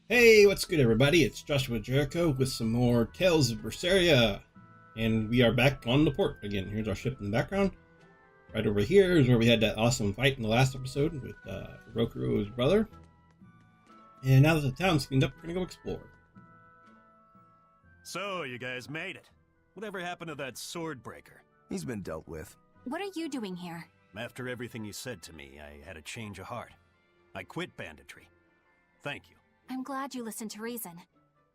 Hey, what's good, everybody? It's Joshua Jericho with some more Tales of Berseria. And we are back on the port again. Here's our ship in the background. Right over here is where we had that awesome fight in the last episode with Rokuro's brother. And now that the town's cleaned up, we're going to go explore. So, you guys made it. Whatever happened to that sword breaker? He's been dealt with. What are you doing here? After everything you said to me, I had a change of heart. I quit banditry. Thank you. I'm glad you listened to reason.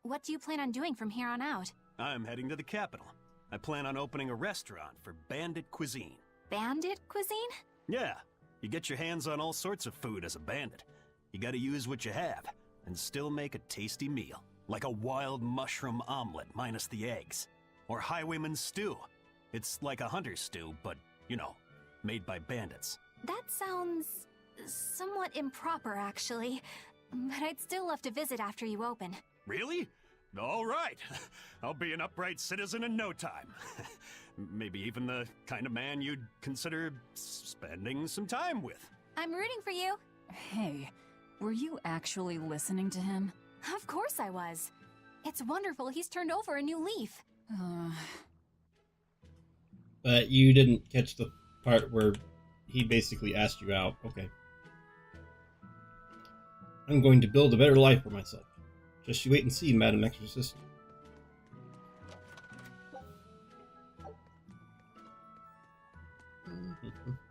What do you plan on doing from here on out? I'm heading to the capital. I plan on opening a restaurant for bandit cuisine. Bandit cuisine? Yeah, you get your hands on all sorts of food as a bandit. You gotta use what you have, and still make a tasty meal. Like a wild mushroom omelet minus the eggs. Or highwayman's stew. It's like a hunter's stew, but, you know, made by bandits. That sounds somewhat improper, actually. But I'd still love to visit after you open. Really? All right. I'll be an upright citizen in no time. Maybe even the kind of man you'd consider spending some time with. I'm rooting for you. Hey, were you actually listening to him? Of course I was. It's wonderful he's turned over a new leaf. But you didn't catch the part where he basically asked you out. Okay. I'm going to build a better life for myself. Just you wait and see, Madam Exorcist.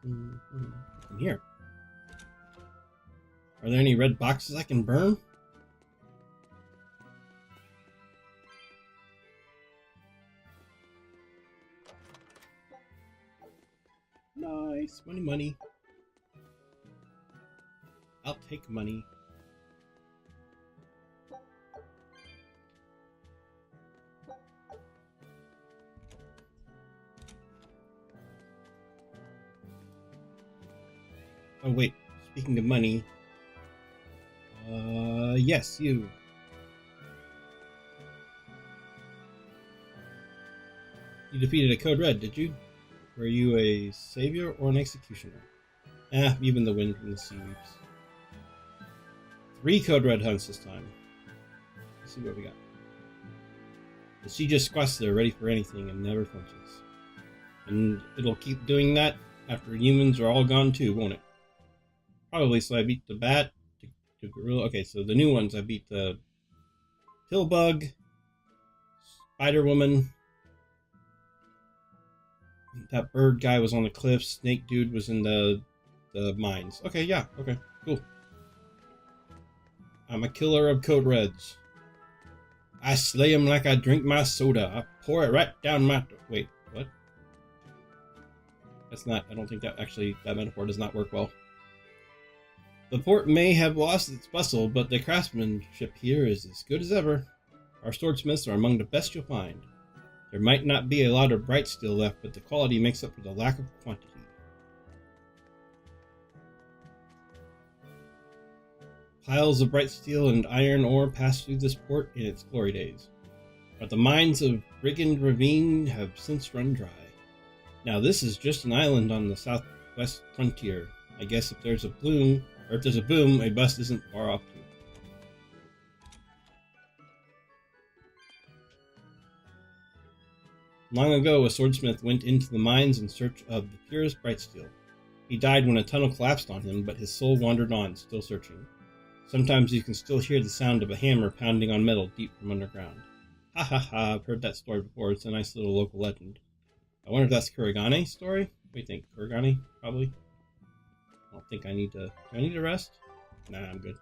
In here. Are there any red boxes I can burn? Nice. Money. I'll take money. Oh wait, speaking of money, yes, you. You defeated a Code Red, did you? Were you a savior or an executioner? Even the wind from the sea weeps. 3 Code Red hunts this time. Let's see what we got. She just squats there, ready for anything, and never flinches. And it'll keep doing that after humans are all gone too, won't it? Probably. So I beat the bat, the gorilla. Okay, so the new ones, I beat the pillbug, spider woman. That bird guy was on the cliff. Snake dude was in the mines. Okay, yeah, okay, cool. I'm a killer of Code Reds. I slay him like I drink my soda. I pour it right down my... Wait, what? That's not... I don't think that metaphor does not work well. The port may have lost its bustle, but the craftsmanship here is as good as ever. Our swordsmiths are among the best you'll find. There might not be a lot of bright steel left, but the quality makes up for the lack of quantity. Piles of bright steel and iron ore passed through this port in its glory days, but the mines of Brigand Ravine have since run dry. Now this is just an island on the southwest frontier. I guess if there's a boom, a bust isn't far off too. Long ago, a swordsmith went into the mines in search of the purest bright steel. He died when a tunnel collapsed on him, but his soul wandered on, still searching. Sometimes you can still hear the sound of a hammer pounding on metal deep from underground. Ha ha ha, I've heard that story before. It's a nice little local legend. I wonder if that's Kurigane's story? What do you think? Kurigane? Probably? I don't think I need to... Do I need to rest? Nah, I'm good.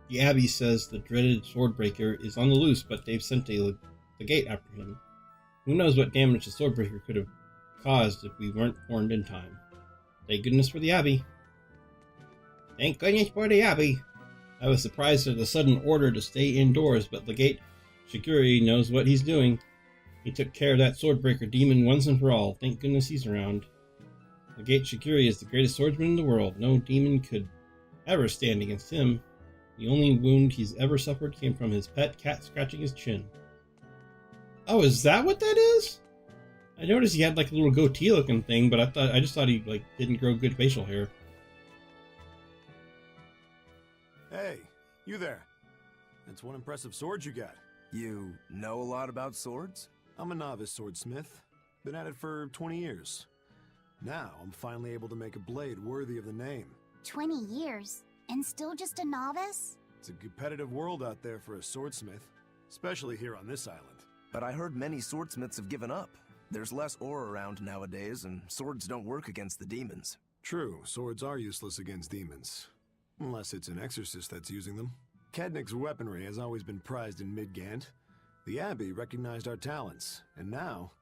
The Abbey says the dreaded Swordbreaker is on the loose, but they've sent the gate after him. Who knows what damage the Swordbreaker could have caused if we weren't warned in time. Thank goodness for the Abbey. Thank goodness for the Abbey. I was surprised at the sudden order to stay indoors, but Legate Shiguri knows what he's doing. He took care of that Swordbreaker demon once and for all. Thank goodness he's around. Legate Shiguri is the greatest swordsman in the world. No demon could ever stand against him. The only wound he's ever suffered came from his pet cat scratching his chin. Oh, is that what that is? I noticed he had like a little goatee looking thing, but I just thought he like didn't grow good facial hair. Hey, you there. That's one impressive sword you got. You know a lot about swords? I'm a novice swordsmith. Been at it for 20 years. Now, I'm finally able to make a blade worthy of the name. 20 years? And still just a novice? It's a competitive world out there for a swordsmith, especially here on this island. But I heard many swordsmiths have given up. There's less ore around nowadays, and swords don't work against the demons. True, swords are useless against demons. Unless it's an exorcist that's using them. Kadnik's weaponry has always been prized in Midgand. The Abbey recognized our talents, and now,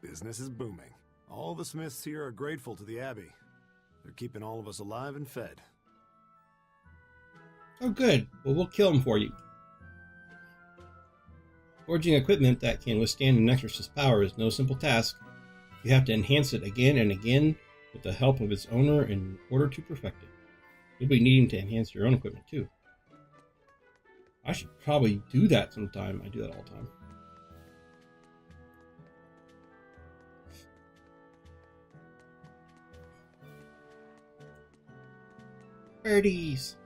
business is booming. All the smiths here are grateful to the Abbey. They're keeping all of us alive and fed. Oh good, well we'll kill him for you. Forging equipment that can withstand an exorcist's power is no simple task. You have to enhance it again and again with the help of its owner in order to perfect it. You'll be needing to enhance your own equipment too. I should probably do that sometime. I do that all the time. Birdies!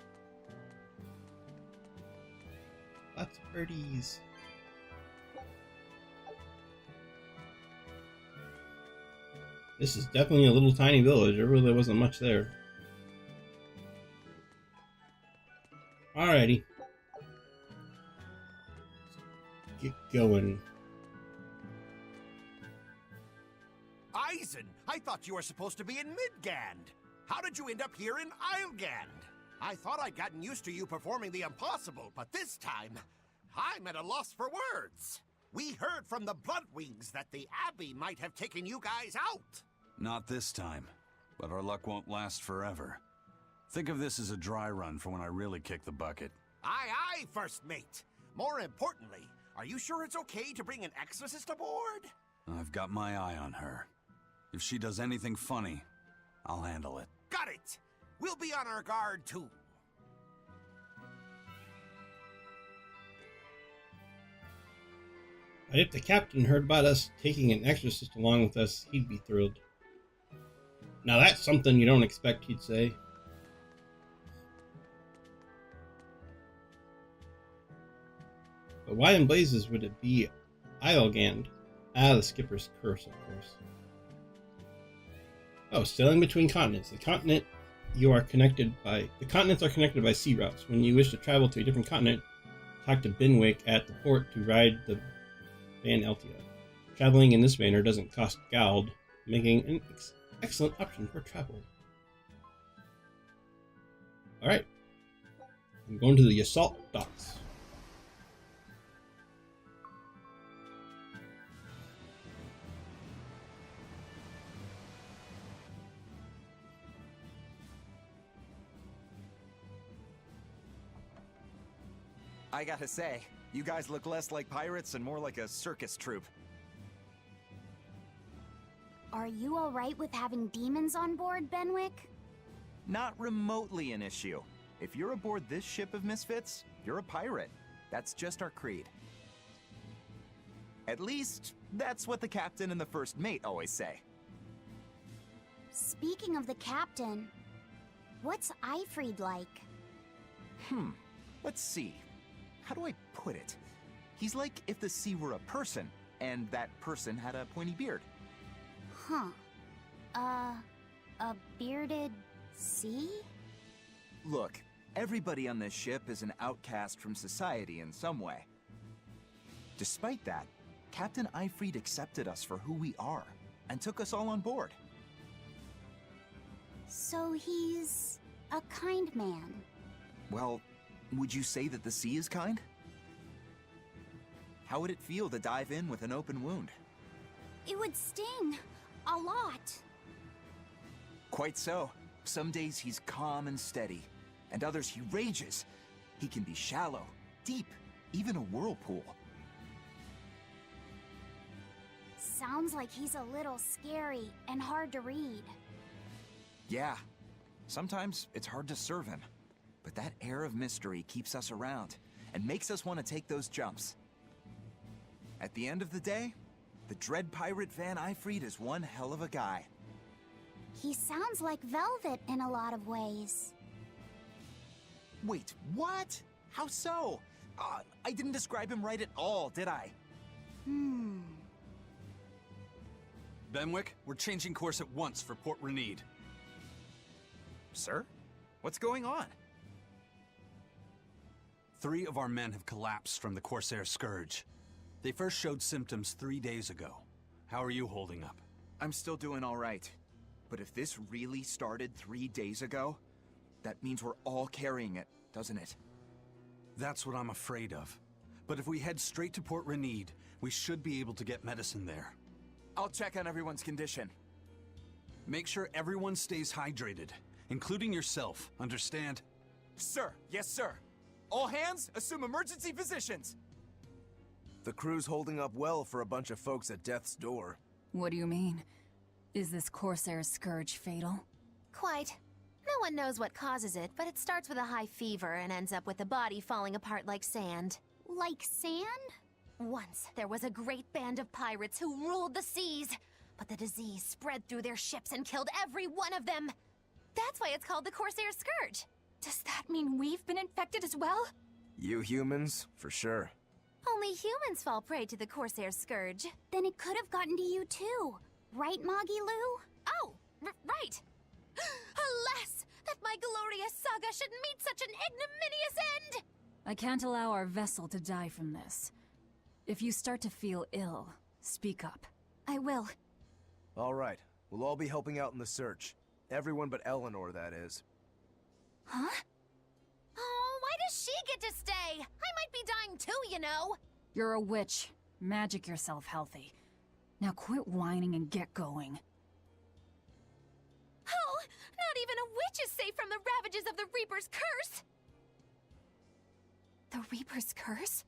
Lots of birdies. This is definitely a little tiny village. There really wasn't much there. Alrighty. Get going. Eisen, I thought you were supposed to be in Midgand. How did you end up here in Islegand? I thought I'd gotten used to you performing the impossible, but this time, I'm at a loss for words. We heard from the Bloodwings that the Abbey might have taken you guys out. Not this time, but our luck won't last forever. Think of this as a dry run for when I really kick the bucket. Aye, aye, First Mate. More importantly, are you sure it's okay to bring an exorcist aboard? I've got my eye on her. If she does anything funny, I'll handle it. Got it! We'll be on our guard, too. But if the captain heard about us taking an exorcist along with us, he'd be thrilled. Now that's something you don't expect he'd say. But why in blazes would it be Islegand? Ah, the skipper's curse, of course. Oh, sailing between continents. The continents are connected by sea routes. When you wish to travel to a different continent, talk to Benwick at the port to ride the Van Eltia. Traveling in this manner doesn't cost gold, making an excellent option for travel. Alright. I'm going to the assault docks. I gotta say, you guys look less like pirates and more like a circus troupe. Are you alright with having demons on board, Benwick? Not remotely an issue. If you're aboard this ship of misfits, you're a pirate. That's just our creed. At least, that's what the captain and the first mate always say. Speaking of the captain, what's Eifried like? Let's see. How do I put it? He's like if the sea were a person, and that person had a pointy beard. Huh. A bearded sea? Look, everybody on this ship is an outcast from society in some way. Despite that, Captain Eifried accepted us for who we are, and took us all on board. So he's a kind man. Well, would you say that the sea is kind? How would it feel to dive in with an open wound? It would sting. A lot. Quite so. Some days he's calm and steady, and others he rages. He can be shallow, deep, even a whirlpool. Sounds like he's a little scary and hard to read. Yeah. Sometimes it's hard to serve him. But that air of mystery keeps us around, and makes us want to take those jumps. At the end of the day, the dread pirate Van Eifried is one hell of a guy. He sounds like Velvet in a lot of ways. Wait, what? How so? I didn't describe him right at all, did I? Benwick, we're changing course at once for Port Renede. Sir? What's going on? 3 of our men have collapsed from the Corsair Scourge. They first showed symptoms 3 days ago. How are you holding up? I'm still doing all right. But if this really started 3 days ago, that means we're all carrying it, doesn't it? That's what I'm afraid of. But if we head straight to Port Renede, we should be able to get medicine there. I'll check on everyone's condition. Make sure everyone stays hydrated, including yourself, understand? Sir, yes sir. All hands, assume emergency positions. The crew's holding up well for a bunch of folks at death's door. What do you mean? Is this Corsair's Scourge fatal? Quite. No one knows what causes it, but it starts with a high fever and ends up with the body falling apart like sand. Like sand? Once, there was a great band of pirates who ruled the seas, but the disease spread through their ships and killed every one of them. That's why it's called the Corsair Scourge. Does that mean we've been infected as well? You humans, for sure. Only humans fall prey to the Corsair Scourge. Then it could have gotten to you too. Right, Moggy Lou? Oh, right! Alas, that my glorious saga should meet such an ignominious end! I can't allow our vessel to die from this. If you start to feel ill, speak up. I will. All right, we'll all be helping out in the search. Everyone but Eleanor, that is. Huh? Oh, why does she get to stay? I might be dying too, you know. You're a witch. Magic yourself healthy. Now quit whining and get going. Oh, not even a witch is safe from the ravages of the Reaper's curse! The Reaper's curse?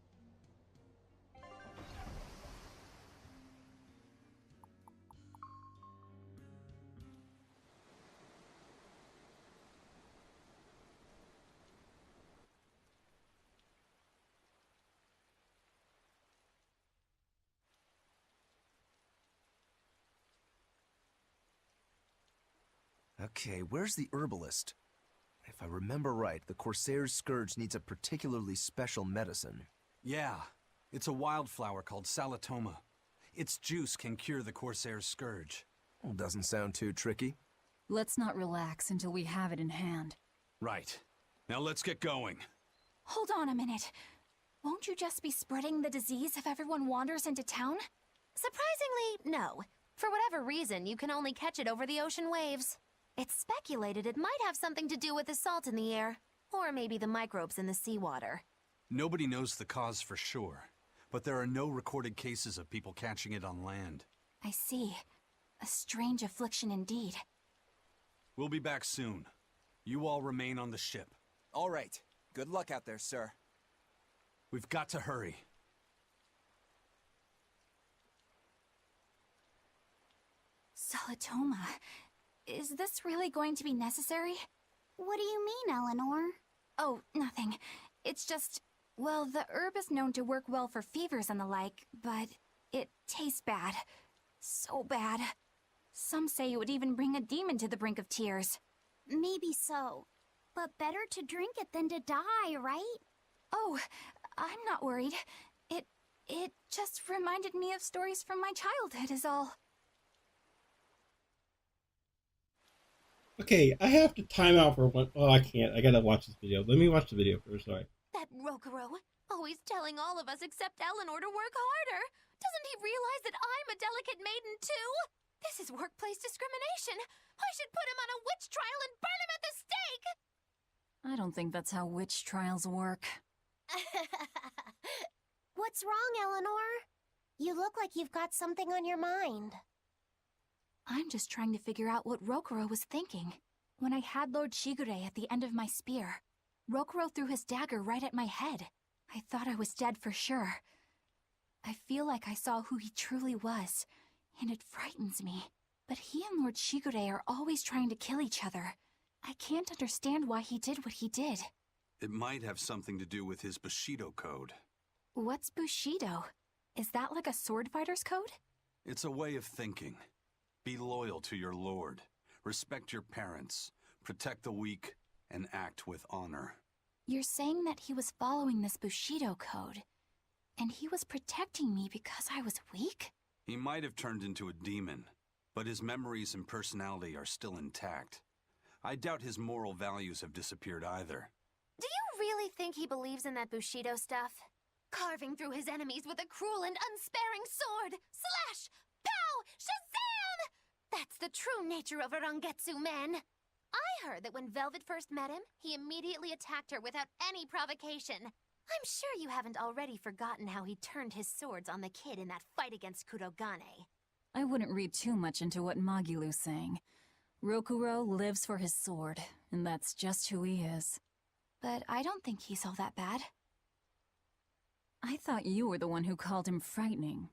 Okay, where's the herbalist? If I remember right, the Corsair's Scourge needs a particularly special medicine. Yeah, it's a wildflower called Salatoma. Its juice can cure the Corsair's Scourge. Well, doesn't sound too tricky. Let's not relax until we have it in hand. Right. Now let's get going. Hold on a minute. Won't you just be spreading the disease if everyone wanders into town? Surprisingly, no. For whatever reason, you can only catch it over the ocean waves. It's speculated it might have something to do with the salt in the air, or maybe the microbes in the seawater. Nobody knows the cause for sure, but there are no recorded cases of people catching it on land. I see. A strange affliction indeed. We'll be back soon. You all remain on the ship. All right. Good luck out there, sir. We've got to hurry. Salatoma. Is this really going to be necessary? What do you mean, Eleanor? Oh, nothing. It's just, well, the herb is known to work well for fevers and the like, but it tastes bad. So bad. Some say it would even bring a demon to the brink of tears. Maybe so. But better to drink it than to die, right? Oh, I'm not worried. It just reminded me of stories from my childhood is all. Okay, I have to time out for one. Oh, I can't. I gotta watch this video. Let me watch the video first. Sorry. That Rokuro, always telling all of us except Eleanor to work harder. Doesn't he realize that I'm a delicate maiden too? This is workplace discrimination. I should put him on a witch trial and burn him at the stake! I don't think that's how witch trials work. What's wrong, Eleanor? You look like you've got something on your mind. I'm just trying to figure out what Rokuro was thinking. When I had Lord Shigure at the end of my spear, Rokuro threw his dagger right at my head. I thought I was dead for sure. I feel like I saw who he truly was, and it frightens me. But he and Lord Shigure are always trying to kill each other. I can't understand why he did what he did. It might have something to do with his Bushido code. What's Bushido? Is that like a sword fighter's code? It's a way of thinking. Be loyal to your lord. Respect your parents. Protect the weak. And act with honor. You're saying that he was following this Bushido code, and he was protecting me because I was weak? He might have turned into a demon, but his memories and personality are still intact. I doubt his moral values have disappeared either. Do you really think he believes in that Bushido stuff? Carving through his enemies with a cruel and unsparing sword! Slash! Pow! Shazam! That's the true nature of a Rangetsu man. I heard that when Velvet first met him, he immediately attacked her without any provocation. I'm sure you haven't already forgotten how he turned his swords on the kid in that fight against Kurogane. I wouldn't read too much into what Magilu's saying. Rokuro lives for his sword, and that's just who he is. But I don't think he's all that bad. I thought you were the one who called him frightening.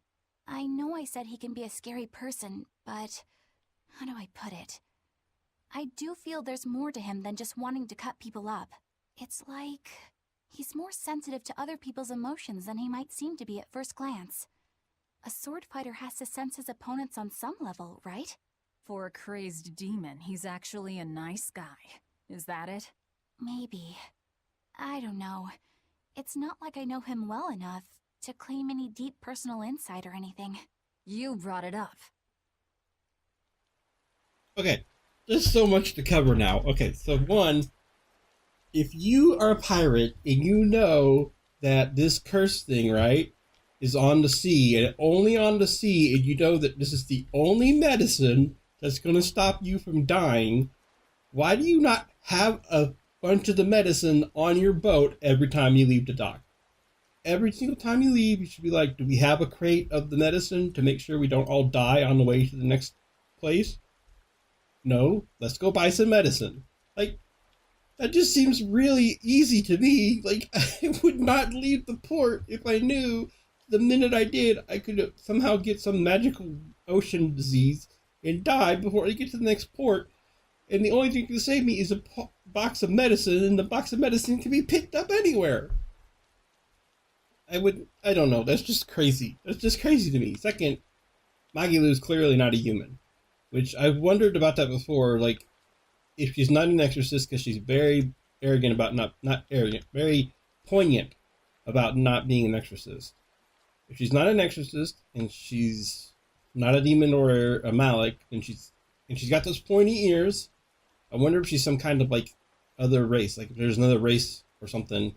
I know I said he can be a scary person, but how do I put it? I do feel there's more to him than just wanting to cut people up. It's like he's more sensitive to other people's emotions than he might seem to be at first glance. A sword fighter has to sense his opponents on some level, right? For a crazed demon, he's actually a nice guy. Is that it? Maybe. I don't know. It's not like I know him well enough to claim any deep personal insight or anything. You brought it up. Okay, there's so much to cover now. Okay, so one, if you are a pirate and you know that this curse thing, right, is on the sea, and only on the sea, and you know that this is the only medicine that's going to stop you from dying, why do you not have a bunch of the medicine on your boat every time you leave the dock? Every single time you leave, you should be like, do we have a crate of the medicine to make sure we don't all die on the way to the next place? No, let's go buy some medicine. Like, that just seems really easy to me. Like, I would not leave the port if I knew the minute I did, I could somehow get some magical ocean disease and die before I get to the next port. And the only thing that can save me is a box of medicine, and the box of medicine can be picked up anywhere. I don't know, that's just crazy. That's just crazy to me. Second, Magilu is clearly not a human, which I've wondered about that before, like, if she's not an exorcist, because she's very arrogant about, not arrogant, very poignant about not being an exorcist. If she's not an exorcist, and she's not a demon or a Malik, and she's got those pointy ears, I wonder if she's some kind of, like, other race. Like, if there's another race or something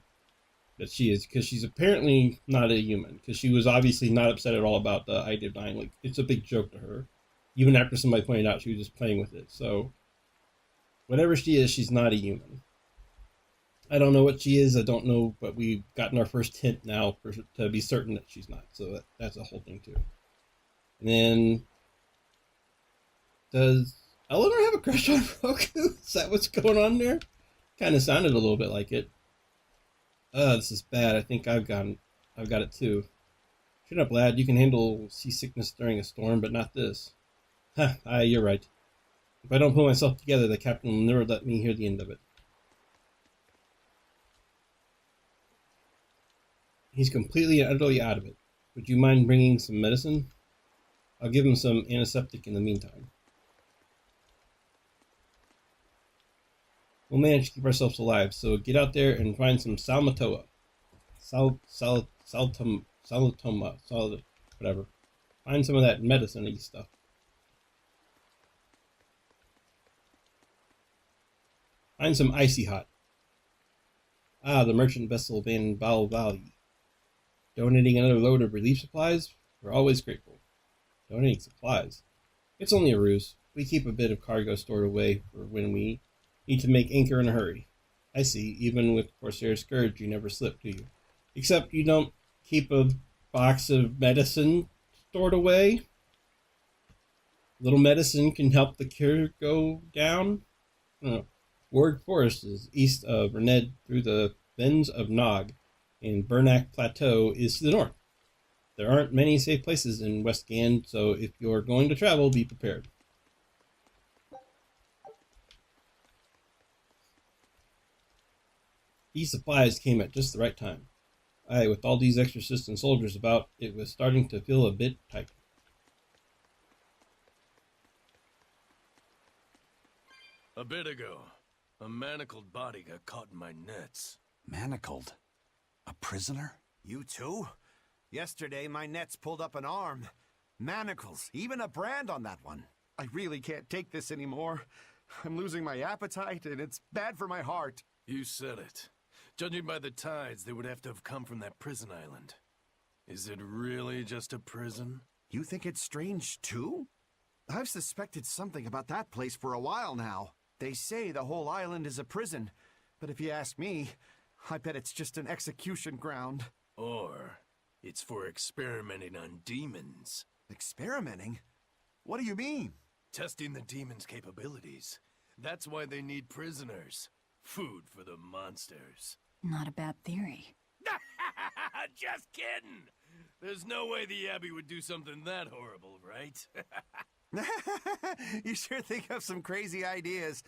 that she is, because she's apparently not a human, because she was obviously not upset at all about the idea of dying. Like, it's a big joke to her. Even after somebody pointed out she was just playing with it. So, whatever she is, she's not a human. I don't know what she is, I don't know, but we've gotten our first hint now to be certain that she's not. So that's a whole thing, too. And then, does Eleanor have a crush on Roku? Is that what's going on there? Kind of sounded a little bit like it. This is bad. I think I've got it too. Shut up, lad. You can handle seasickness during a storm, but not this. Ha, you're right. If I don't pull myself together, the captain will never let me hear the end of it. He's completely and utterly out of it. Would you mind bringing some medicine? I'll give him some antiseptic in the meantime. We'll manage to keep ourselves alive, so get out there and find some salmatoa. Whatever. Find some of that medicine-y stuff. Find some icy hot. Ah, the merchant vessel Van Balvali. Donating another load of relief supplies? We're always grateful. Donating supplies? It's only a ruse. We keep a bit of cargo stored away for when we need to make anchor in a hurry. I see, even with Corsair Scourge, you never slip, do you? Except you don't keep a box of medicine stored away. A little medicine can help the cure go down. Ward Forest is east of Rened through the Fens of Nog, and Bernac Plateau is to the north. There aren't many safe places in Westgand, so if you're going to travel, be prepared. These supplies came at just the right time. Aye, with all these exorcists and soldiers about, it was starting to feel a bit tight. A bit ago, a manacled body got caught in my nets. Manacled? A prisoner? You too? Yesterday, my nets pulled up an arm. Manacles, even a brand on that one. I really can't take this anymore. I'm losing my appetite, and it's bad for my heart. You said it. Judging by the tides, they would have to have come from that prison island. Is it really just a prison? You think it's strange, too? I've suspected something about that place for a while now. They say the whole island is a prison, but if you ask me, I bet it's just an execution ground. Or it's for experimenting on demons. Experimenting? What do you mean? Testing the demons' capabilities. That's why they need prisoners. Food for the monsters. Not a bad theory. Just kidding! There's no way the Abbey would do something that horrible, right? You sure think of some crazy ideas.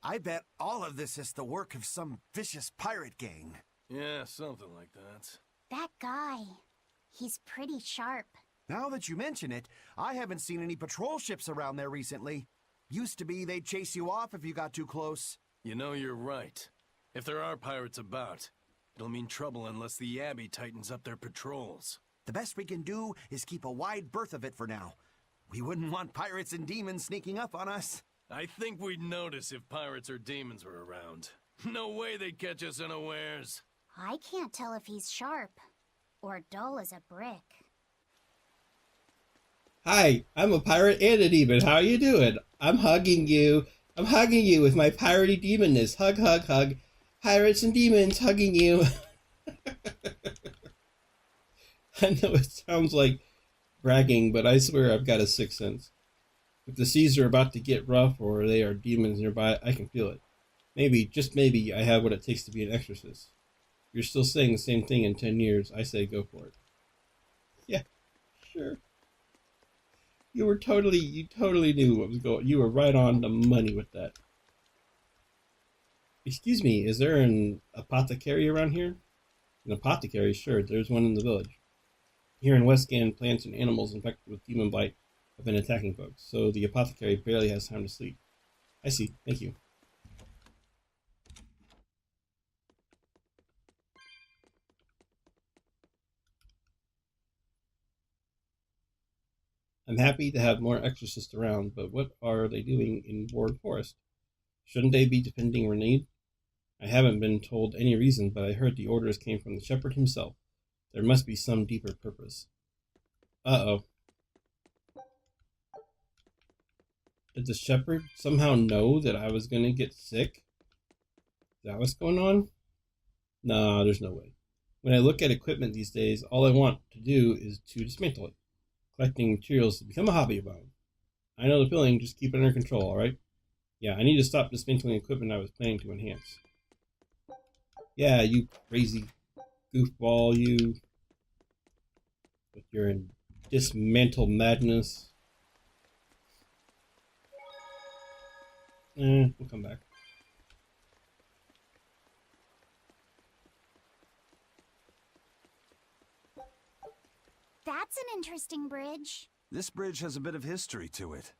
I bet all of this is the work of some vicious pirate gang. Yeah, something like that. That guy. He's pretty sharp. Now that you mention it, I haven't seen any patrol ships around there recently. Used to be they'd chase you off if you got too close. You know, you're right. If there are pirates about, it'll mean trouble unless the Abbey tightens up their patrols. The best we can do is keep a wide berth of it for now. We wouldn't want pirates and demons sneaking up on us. I think we'd notice if pirates or demons were around. No way they'd catch us unawares. I can't tell if he's sharp or dull as a brick. Hi, I'm a pirate and a demon. How you doing? I'm hugging you. I'm hugging you with my piratey demonness. Hug, hug, hug. Pirates and demons hugging you. I know it sounds like bragging, but I swear I've got a sixth sense. If the seas are about to get rough or they are demons nearby, I can feel it. Maybe, just maybe, I have what it takes to be an exorcist. You're still saying the same thing in 10 years. I say go for it. Yeah, sure. You totally knew what was going. You were right on the money with that. Excuse me, is there an apothecary around here? An apothecary, sure. There's one in the village. Here in Westgand, plants and animals infected with demon blight have been attacking folks, so the apothecary barely has time to sleep. I see. Thank you. I'm happy to have more exorcists around, but what are they doing in Ward Forest? Shouldn't they be defending Renade? I haven't been told any reason, but I heard the orders came from the shepherd himself. There must be some deeper purpose. Uh-oh. Did the shepherd somehow know that I was going to get sick? Is that what's going on? Nah, there's no way. When I look at equipment these days, all I want to do is to dismantle it. Collecting materials has become a hobby of mine. I know the feeling, just keep it under control, alright? Yeah, I need to stop dismantling equipment I was planning to enhance. Yeah, you crazy goofball, you. With your dismantle madness. We'll come back. That's an interesting bridge. This bridge has a bit of history to it.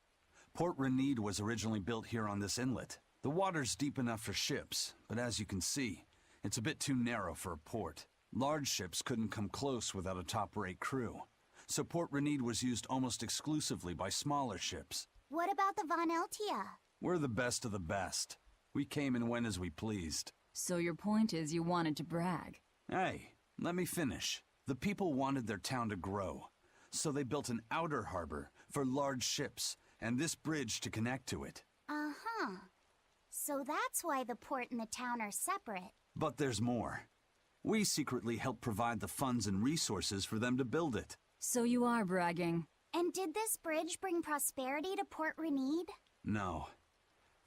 Port Renade was originally built here on this inlet. The water's deep enough for ships, but as you can see, it's a bit too narrow for a port. Large ships couldn't come close without a top-rate crew, so Port Renade was used almost exclusively by smaller ships. What about the Von Eltia? We're the best of the best. We came and went as we pleased. So your point is you wanted to brag? Hey, let me finish. The people wanted their town to grow, so they built an outer harbor for large ships and this bridge to connect to it. Uh-huh. So that's why the port and the town are separate. But there's more. We secretly helped provide the funds and resources for them to build it. So you are bragging. And did this bridge bring prosperity to Port Renade? No.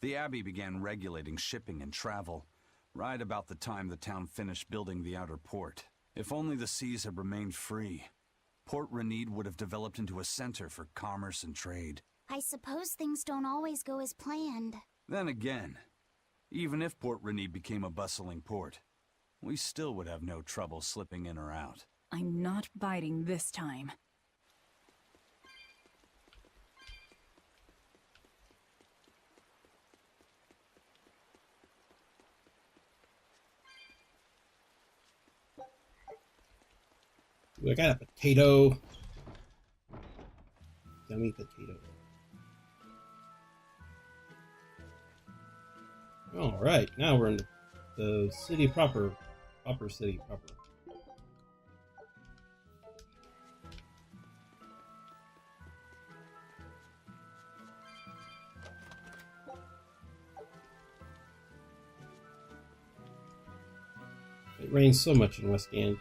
The Abbey began regulating shipping and travel right about the time the town finished building the outer port. If only the seas had remained free, Port Renade would have developed into a center for commerce and trade. I suppose things don't always go as planned. Then again, even if Port Renade became a bustling port, we still would have no trouble slipping in or out. I'm not biting this time. Ooh, I got a potato. Yummy potato. Alright, now we're in the city proper. City proper. It rains so much in Westgand.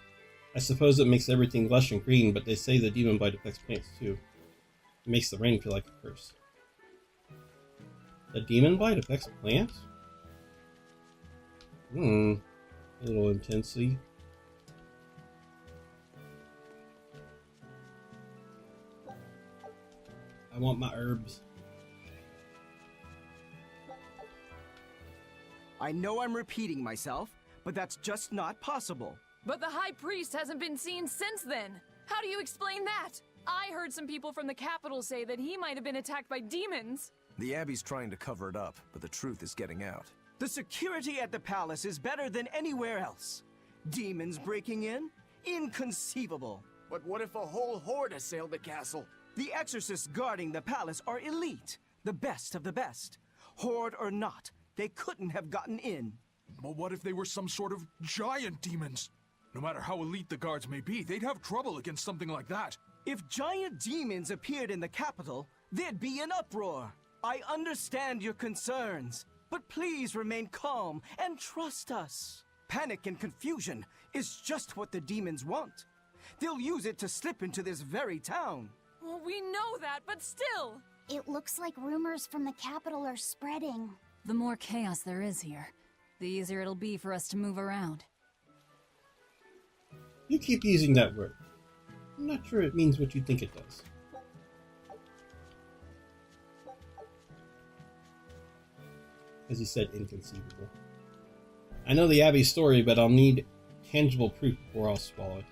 I suppose it makes everything lush and green, but they say the demon blight affects plants too. It makes the rain feel like a curse. The demon blight affects plants? A little intensely. I want my herbs. I know I'm repeating myself, but that's just not possible. But the High Priest hasn't been seen since then. How do you explain that? I heard some people from the capital say that he might have been attacked by demons. The Abbey's trying to cover it up, but the truth is getting out. The security at the palace is better than anywhere else. Demons breaking in? Inconceivable. But what if a whole horde assailed the castle? The exorcists guarding the palace are elite, the best of the best. Horde or not, they couldn't have gotten in. But what if they were some sort of giant demons? No matter how elite the guards may be, they'd have trouble against something like that. If giant demons appeared in the capital, there'd be an uproar. I understand your concerns, but please remain calm and trust us. Panic and confusion is just what the demons want. They'll use it to slip into this very town. Well, we know that, but still. It looks like rumors from the capital are spreading. The more chaos there is here, the easier it'll be for us to move around. You keep using that word. I'm not sure it means what you think it does. As you said, inconceivable. I know the Abbey story, but I'll need tangible proof before I'll swallow it.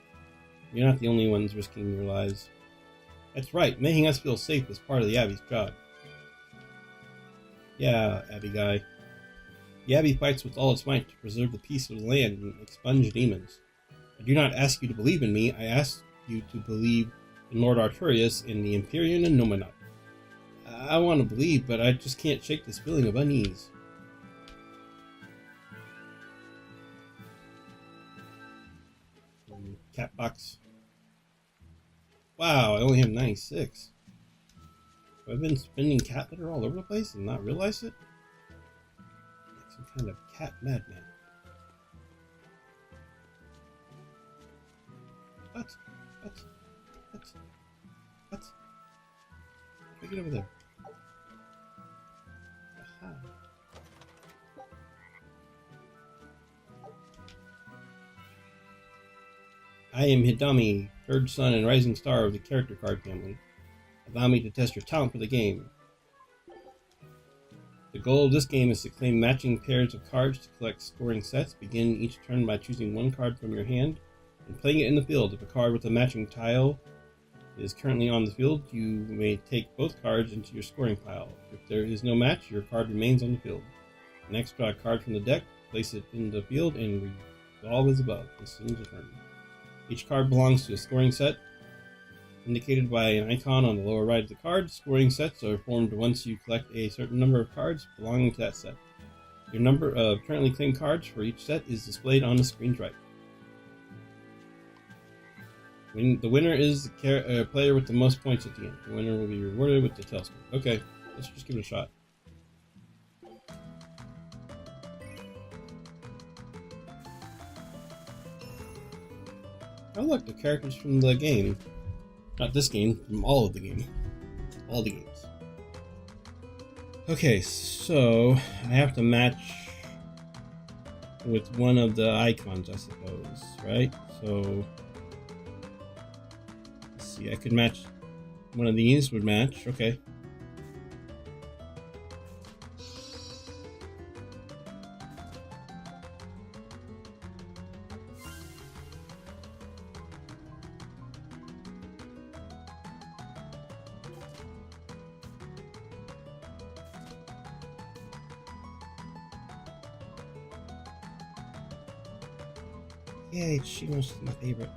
You're not the only ones risking your lives. That's right, making us feel safe is part of the Abbey's job. Yeah, Abbey guy. The Abbey fights with all its might to preserve the peace of the land and expunge demons. I do not ask you to believe in me, I ask you to believe in Lord Arturius and the Empyrean and Nominat. I want to believe, but I just can't shake this feeling of unease. Cat box. Wow, I only have 96. Have I been spending cat litter all over the place and not realized it? Like some kind of cat madman. What? What? What? What? How do I get over there? Aha. I am Hidami, third son and rising star of the character card family. Allow me to test your talent for the game. The goal of this game is to claim matching pairs of cards to collect scoring sets. Begin each turn by choosing one card from your hand and playing it in the field. If a card with a matching tile is currently on the field, you may take both cards into your scoring pile. If there is no match, your card remains on the field. Next, draw a card from the deck, place it in the field, and resolve as above. As soon as a turn. Each card belongs to a scoring set, indicated by an icon on the lower right of the card. Scoring sets are formed once you collect a certain number of cards belonging to that set. Your number of currently claimed cards for each set is displayed on the screen's right. The winner is the player with the most points at the end. The winner will be rewarded with the telescope. Okay, let's just give it a shot. Oh look, the characters from the game. Not this game, from all of the game. All the games. Okay, so I have to match with one of the icons, I suppose, right? So let's see, I could match one of these would match, okay. Yay, she was my favorite.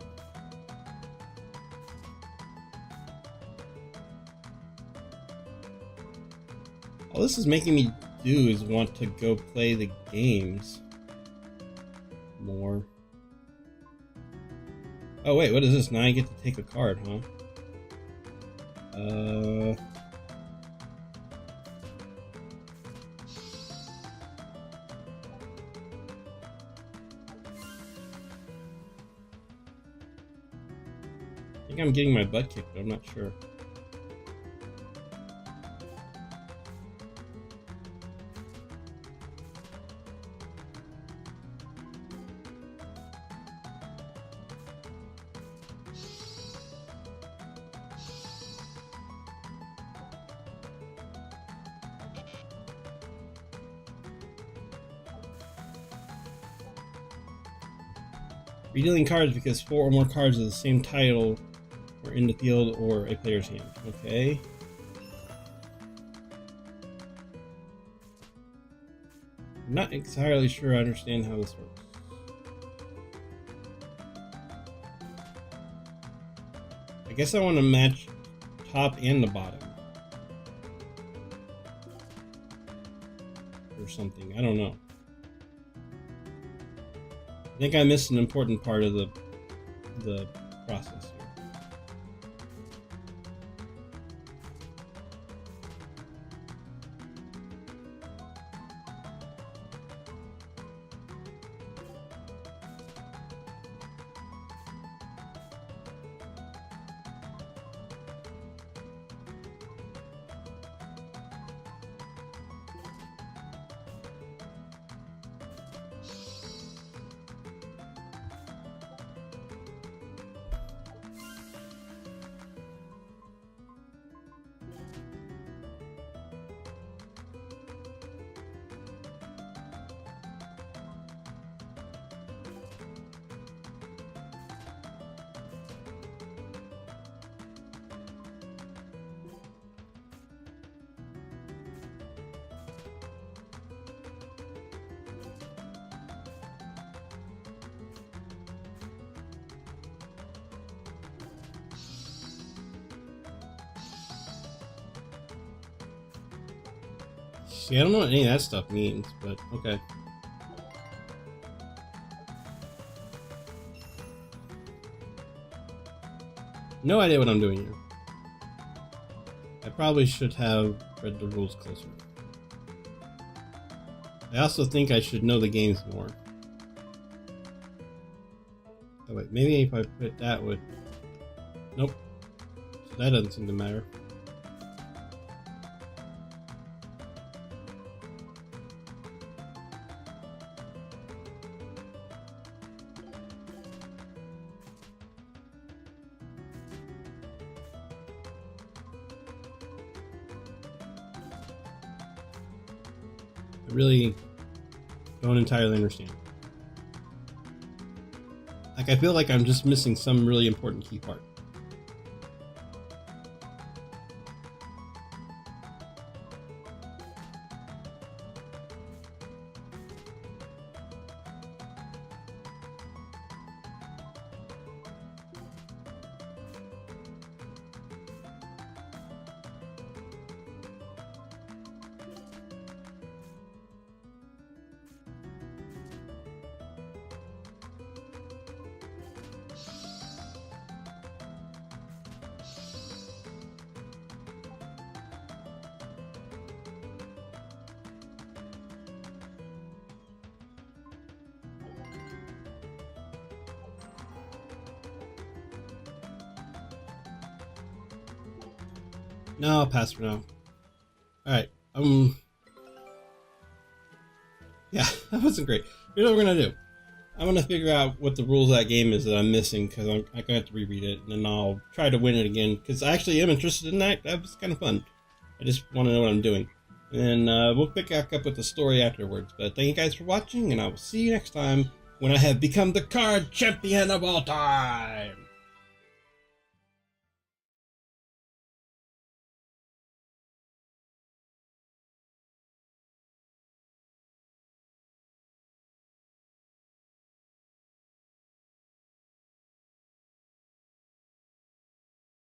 this is making me do is want to go play the games more. Oh wait, what is this? Now I get to take a card, huh? I think I'm getting my butt kicked, but I'm not sure. Redealing cards because 4 or more cards of the same title are in the field or a player's hand. Okay. I'm not entirely sure I understand how this works. I guess I want to match top and the bottom. Or something. I don't know. I think I missed an important part of the process here. See, I don't know what any of that stuff means, but okay. No idea what I'm doing here. I probably should have read the rules closer. I also think I should know the games more. Oh wait, maybe if I put that would... Nope. So that doesn't seem to matter. I really don't entirely understand. Like, I feel like I'm just missing some really important key part. No, I'll pass for now. Alright, yeah, that wasn't great. Here's what we're gonna do. I'm gonna figure out what the rules of that game is that I'm missing, because I'm gonna have to reread it, and then I'll try to win it again, because I actually am interested in that. That was kind of fun. I just want to know what I'm doing. And we'll pick back up with the story afterwards. But thank you guys for watching, and I will see you next time when I have become the card champion of all time!